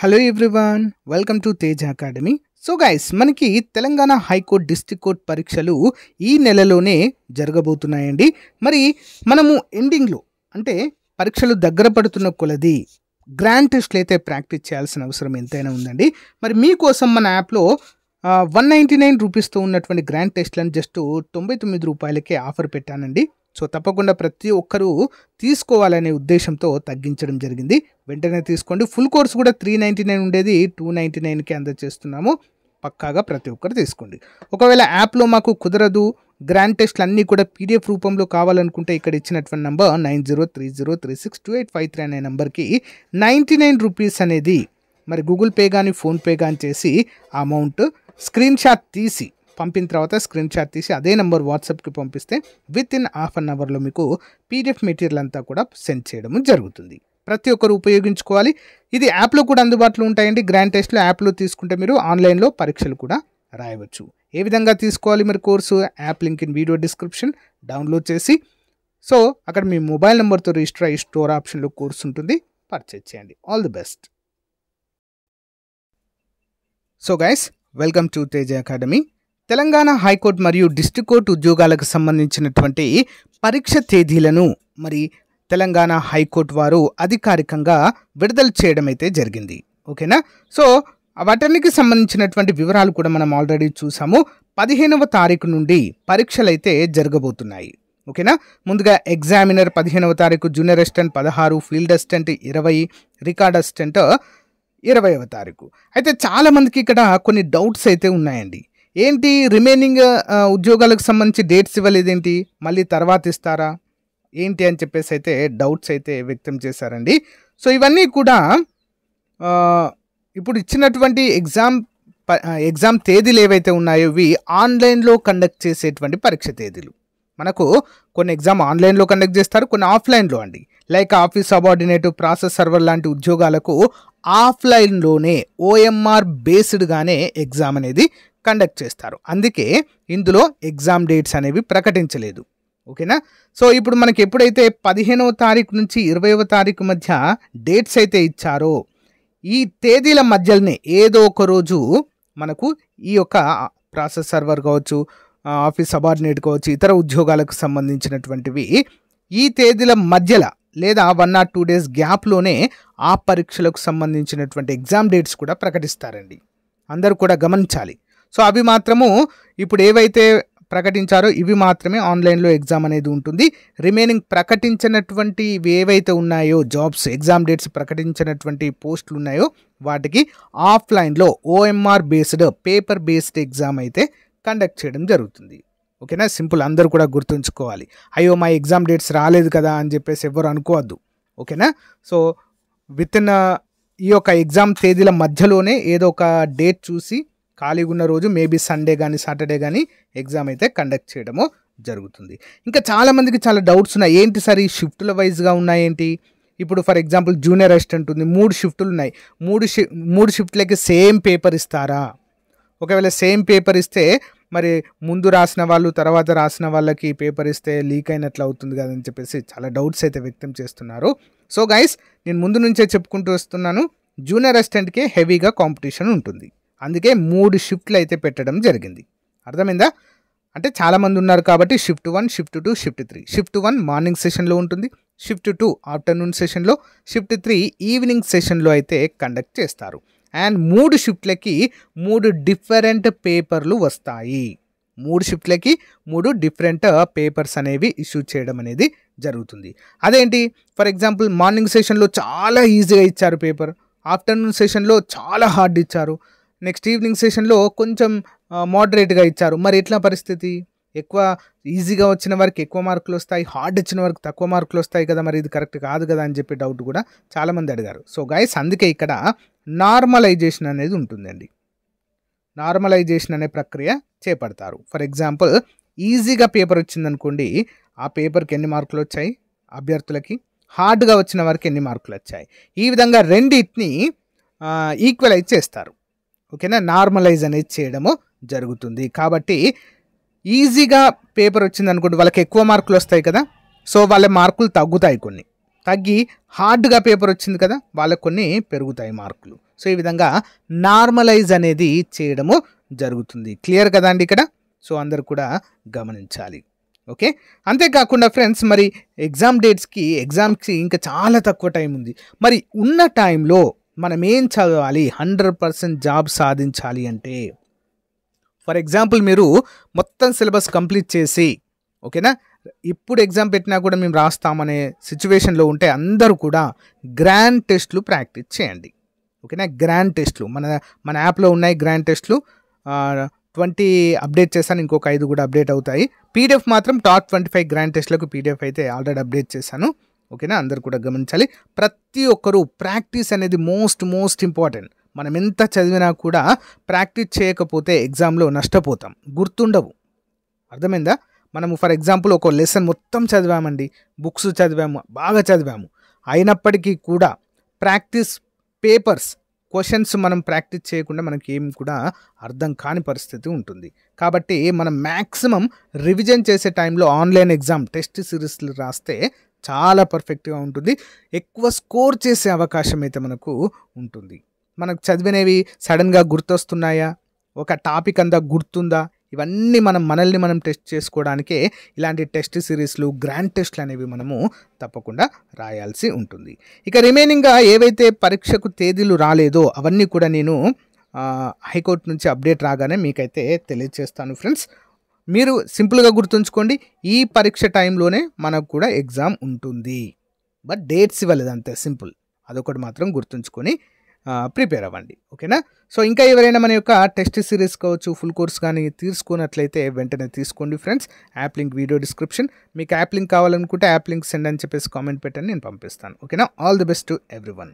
Hello everyone, welcome to Tej academy. So guys, మనకి Telangana high court district court పరీక్షలు ఈ నెలలోనే జరగబోతున్నాయండి. మరి మనము ఎండింగ్లో అంటే పరీక్షలు దగ్గర పడుతున్న కొలది గ్రాండ్ టెస్ట్లు అయితే ప్రాక్టీస్ చేయాల్సిన అవసరం ఎంతైనా ఉందండి. మరి మీకోసం మన యాప్లో 199 రూపీస్తో ఉన్నటువంటి గ్రాండ్ టెస్ట్లను జస్ట్ 99 రూపాయలకే ఆఫర్ పెట్టానండి. సో తప్పకుండా ప్రతి ఒక్కరూ తీసుకోవాలనే ఉద్దేశంతో తగ్గించడం జరిగింది. వెంటనే తీసుకోండి. ఫుల్ కోర్స్ కూడా 399 ఉండేది 299కి అందజేస్తున్నాము. పక్కాగా ప్రతి ఒక్కరు తీసుకోండి. ఒకవేళ యాప్లో మాకు కుదరదు, గ్రాండ్ టెస్ట్లు అన్నీ కూడా పీడిఎఫ్ రూపంలో కావాలనుకుంటే ఇక్కడ ఇచ్చినటువంటి నంబర్ 9030362853 అనే నెంబర్కి 99 రూపీస్ అనేది మరి గూగుల్ పే కానీ ఫోన్పే కానీ చేసి ఆ అమౌంట్ స్క్రీన్ షాట్ తీసి పంపిన తర్వాత అదే నెంబర్ వాట్సాప్కి పంపిస్తే విత్ ఇన్ హాఫ్ అన్ అవర్లో మీకు పీడిఎఫ్ మెటీరియల్ అంతా కూడా సెండ్ చేయడం జరుగుతుంది. ప్రతి ఒక్కరు ఉపయోగించుకోవాలి. ఇది యాప్లో కూడా అందుబాటులో ఉంటాయండి. గ్రాండ్ టెస్ట్లో యాప్లో తీసుకుంటే మీరు ఆన్లైన్లో పరీక్షలు కూడా రాయవచ్చు. ఏ విధంగా తీసుకోవాలి మరి course? App link in video description. Download చేసి సో అక్కడ మీ మొబైల్ నెంబర్తో రిజిస్టర్ అయ్యి స్టోర్ ఆప్షన్లో కోర్సు ఉంటుంది, పర్చేజ్ చేయండి. All the best. So guys, welcome to Tej academy. Telangana high court మరియు డిస్ట్రిక్ట్ కోర్టు ఉద్యోగాలకు సంబంధించినటువంటి పరీక్ష తేదీలను మరి తెలంగాణ హైకోర్టు వారు అధికారికంగా విడుదల చేయడం అయితే జరిగింది. ఓకేనా? సో వాటన్నిటికి సంబంధించినటువంటి వివరాలు కూడా మనం ఆల్రెడీ చూసాము. 15వ తారీఖు నుండి పరీక్షలు అయితే జరగబోతున్నాయి. ఓకేనా? ముందుగా ఎగ్జామినర్ 15వ తారీఖు, junior assistant 16, field assistant 20, record assistant 20వ తారీఖు. అయితే చాలామందికి ఇక్కడ కొన్ని డౌట్స్ అయితే ఉన్నాయండి. ఏంటి రిమైనింగ్ ఉద్యోగాలకు సంబంధించి డేట్స్ ఇవ్వలేదేంటి, మళ్ళీ తర్వాత ఇస్తారా ఏంటి అని చెప్పేసి అయితే డౌట్స్ అయితే వ్యక్తం చేశారండి. సో ఇవన్నీ కూడా ఇప్పుడు ఇచ్చినటువంటి ఎగ్జామ్ తేదీలు ఏవైతే ఉన్నాయో ఇవి ఆన్లైన్లో కండక్ట్ చేసేటువంటి పరీక్ష తేదీలు. మనకు కొన్ని ఎగ్జామ్ ఆన్లైన్లో కండక్ట్ చేస్తారు, కొన్ని ఆఫ్లైన్లో అండి. Like office subordinate, process server లాంటి ఉద్యోగాలకు ఆఫ్లైన్లోనే OMR బేస్డ్గానే ఎగ్జామ్ అనేది కండక్ట్ చేస్తారు. అందుకే ఇందులో ఎగ్జామ్ డేట్స్ అనేవి ప్రకటించలేదు. ఓకేనా? సో ఇప్పుడు మనకి ఎప్పుడైతే 15వ తారీఖు నుంచి 20వ తారీఖు మధ్య డేట్స్ అయితే ఇచ్చారో ఈ తేదీల మధ్యలోనే ఏదో ఒక రోజు మనకు ఈ యొక్క ప్రాసెస్ సర్వర్ కావచ్చు, ఆఫీస్ సబార్డినేట్ కావచ్చు, ఇతర ఉద్యోగాలకు సంబంధించినటువంటివి ఈ తేదీల మధ్యలో లేదా 1 or 2 days గ్యాప్లోనే ఆ పరీక్షలకు సంబంధించినటువంటి ఎగ్జామ్ డేట్స్ కూడా ప్రకటిస్తారండి. అందరూ కూడా గమనించాలి. సో అవి మాత్రము ఇప్పుడు ఏవైతే ప్రకటించారో ఇవి మాత్రమే ఆన్లైన్లో ఎగ్జామ్ అనేది ఉంటుంది. రిమైనింగ్ ప్రకటించినటువంటి ఏవైతే ఉన్నాయో జాబ్స్, ఎగ్జామ్ డేట్స్ ప్రకటించినటువంటి పోస్టులు ఉన్నాయో వాటికి ఆఫ్లైన్లో OMR based, paper based exam అయితే కండక్ట్ చేయడం జరుగుతుంది. ఓకేనా? సింపుల్, అందరూ కూడా గుర్తుంచుకోవాలి. అయ్యో మా ఎగ్జామ్ డేట్స్ రాలేదు కదా అని చెప్పేసి ఎవరు అనుకోవద్దు. ఓకేనా? సో విత్ ఇన్ ఈ యొక్క ఎగ్జామ్ తేదీల మధ్యలోనే ఏదో ఒక డేట్ చూసి ఖాళీగా ఉన్న రోజు మేబీ సండే కానీ సాటర్డే కానీ ఎగ్జామ్ అయితే కండక్ట్ చేయడము జరుగుతుంది. ఇంకా చాలామందికి చాలా డౌట్స్ ఉన్నాయి. ఏంటి సార్ ఈ షిఫ్టుల వైజ్గా ఉన్నాయేంటి? ఇప్పుడు ఫర్ ఎగ్జాంపుల్ జూనియర్ అసిస్టెంట్ ఉంది, 3 షిఫ్టులు ఉన్నాయి. 3 షిఫ్ట్లకి సేమ్ పేపర్ ఇస్తారా? ఒకవేళ సేమ్ పేపర్ ఇస్తే మరి ముందు రాసిన వాళ్ళు తర్వాత రాసిన వాళ్ళకి పేపర్ ఇస్తే లీక్ అయినట్లు అవుతుంది కదని చెప్పేసి చాలా డౌట్స్ అయితే వ్యక్తం చేస్తున్నారు. సో గైస్, నేను ముందు నుంచే చెప్పుకుంటూ వస్తున్నాను, జూనియర్ అసిస్టెంట్కే హెవీగా కాంపిటీషన్ ఉంటుంది. అందుకే 3 షిఫ్ట్లు అయితే పెట్టడం జరిగింది. అర్థమైందా? అంటే చాలామంది ఉన్నారు కాబట్టి shift 1, shift 2, shift 3. Shift 1 morning సెషన్లో ఉంటుంది, షిఫ్ట్ 2 ఆఫ్టర్నూన్ సెషన్లో, షిఫ్ట్ 3 ఈవినింగ్ సెషన్లో అయితే కండక్ట్ చేస్తారు. అండ్ 3 షిఫ్ట్లకి 3 డిఫరెంట్ పేపర్లు వస్తాయి. 3 షిఫ్ట్లకి 3 డిఫరెంట్ పేపర్స్ అనేవి ఇష్యూ చేయడం అనేది జరుగుతుంది. అదేంటి, ఫర్ ఎగ్జాంపుల్ మార్నింగ్ సెషన్లో చాలా ఈజీగా ఇచ్చారు పేపర్, ఆఫ్టర్నూన్ సెషన్లో చాలా హార్డ్ ఇచ్చారు, నెక్స్ట్ ఈవినింగ్ సెషన్లో కొంచెం మోడరేట్గా ఇచ్చారు. మరి ఎట్లా పరిస్థితి? ఎక్కువ ఈజీగా వచ్చిన వారికి ఎక్కువ మార్కులు వస్తాయి, హార్డ్ వచ్చిన వారికి తక్కువ మార్కులు వస్తాయి కదా, మరి ఇది కరెక్ట్ కాదు కదా అని చెప్పి డౌట్ కూడా చాలామంది అడిగారు. సో గైస్, అందుకే ఇక్కడ నార్మలైజేషన్ అనేది ఉంటుందండి. నార్మలైజేషన్ అనే ప్రక్రియ చేపడతారు. ఫర్ ఎగ్జాంపుల్ ఈజీగా పేపర్ వచ్చిందనుకోండి, ఆ పేపర్కి ఎన్ని మార్కులు వచ్చాయి అభ్యర్థులకి, హార్డ్గా వచ్చిన వారికి ఎన్ని మార్కులు వచ్చాయి, ఈ విధంగా రెండింటిని ఈక్వలైజ్ చేస్తారు. ఓకేనా? నార్మలైజ్ అనేది చేయడము జరుగుతుంది. కాబట్టి ఈజీగా పేపర్ వచ్చింది అనుకోండి, వాళ్ళకి ఎక్కువ మార్కులు వస్తాయి కదా, సో వాళ్ళ మార్కులు తగ్గుతాయి, కొన్ని తగ్గి హార్డ్గా పేపర్ వచ్చింది కదా వాళ్ళకు కొన్ని పెరుగుతాయి మార్కులు. సో ఈ విధంగా నార్మలైజ్ అనేది చేయడము జరుగుతుంది. క్లియర్ కదా అండి ఇక్కడ? సో అందరు కూడా గమనించాలి. ఓకే, అంతేకాకుండా ఫ్రెండ్స్ మరి ఎగ్జామ్కి ఇంకా చాలా తక్కువ టైం ఉంది. మరి ఉన్న టైంలో మనం ఏం చదవాలి 100% జాబ్ సాధించాలి అంటే, ఫర్ ఎగ్జాంపుల్ మీరు మొత్తం సిలబస్ కంప్లీట్ చేసి ఓకేనా ఇప్పుడు ఎగ్జామ్ పెట్టినా కూడా మేము రాస్తామనే సిచ్యువేషన్లో ఉంటే అందరూ కూడా గ్రాండ్ టెస్ట్లు ప్రాక్టీస్ చేయండి. ఓకేనా, గ్రాండ్ టెస్ట్లు మన యాప్లో ఉన్నాయి. గ్రాండ్ టెస్ట్లు 20 అప్డేట్ చేశాను, ఇంకొక 5 కూడా అప్డేట్ అవుతాయి. పీడిఎఫ్ మాత్రం టాప్ 25 గ్రాండ్ టెస్ట్లకు పీడిఎఫ్ అయితే ఆల్రెడీ అప్డేట్ చేశాను. ఓకేనా, అందరు కూడా గమనించాలి. ప్రతి ఒక్కరూ ప్రాక్టీస్ అనేది మోస్ట్ ఇంపార్టెంట్. మనం ఎంత చదివినా కూడా ప్రాక్టీస్ చేయకపోతే ఎగ్జామ్లో నష్టపోతాం, గుర్తుండవు. అర్థమైందా? మనము ఫర్ ఎగ్జాంపుల్ ఒక లెసన్ మొత్తం చదివామండి, బుక్స్ చదివాము, బాగా చదివాము, అయినప్పటికీ కూడా ప్రాక్టీస్ పేపర్స్ క్వశ్చన్స్ మనం ప్రాక్టీస్ చేయకుండా మనకి ఏం కూడా అర్థం కాని పరిస్థితి ఉంటుంది. కాబట్టి మనం మ్యాక్సిమం రివిజన్ చేసే టైంలో ఆన్లైన్ ఎగ్జామ్ టెస్ట్ సిరీస్లు రాస్తే చాలా పర్ఫెక్ట్గా ఉంటుంది. ఎక్కువ స్కోర్ చేసే అవకాశం అయితే మనకు ఉంటుంది. మనకు చదివినవి సడన్గా గుర్తొస్తున్నాయా, ఒక టాపిక్ అంతా గుర్తుందా, ఇవన్నీ మనల్ని మనం టెస్ట్ చేసుకోవడానికే ఇలాంటి టెస్ట్ సిరీస్లు గ్రాండ్ టెస్ట్లు అనేవి మనము తప్పకుండా రాయాల్సి ఉంటుంది. ఇక రిమైనింగ్గా ఏవైతే పరీక్షకు తేదీలు రాలేదో అవన్నీ కూడా నేను హైకోర్టు నుంచి అప్డేట్ రాగానే మీకైతే తెలియజేస్తాను ఫ్రెండ్స్. మీరు సింపుల్గా గుర్తుంచుకోండి, ఈ పరీక్ష టైంలోనే మనకు కూడా ఎగ్జామ్ ఉంటుంది, బట్ డేట్స్ ఇవ్వలేదు, అంతే సింపుల్. అదొకటి మాత్రం గుర్తుంచుకొని ప్రిపేర్ అవ్వండి. ఓకేనా? సో ఇంకా ఎవరైనా మన యొక్క టెస్ట్ సిరీస్ కావచ్చు, ఫుల్ కోర్స్ కానీ తీసుకున్నట్లయితే వెంటనే తీసుకోండి friends. App link video description. మీకు యాప్ లింక్ కావాలనుకుంటే యాప్ లింక్ సెండ్ అని చెప్పేసి కామెంట్ పెట్టండి, నేను పంపిస్తాను. ఓకేనా? All the best to everyone.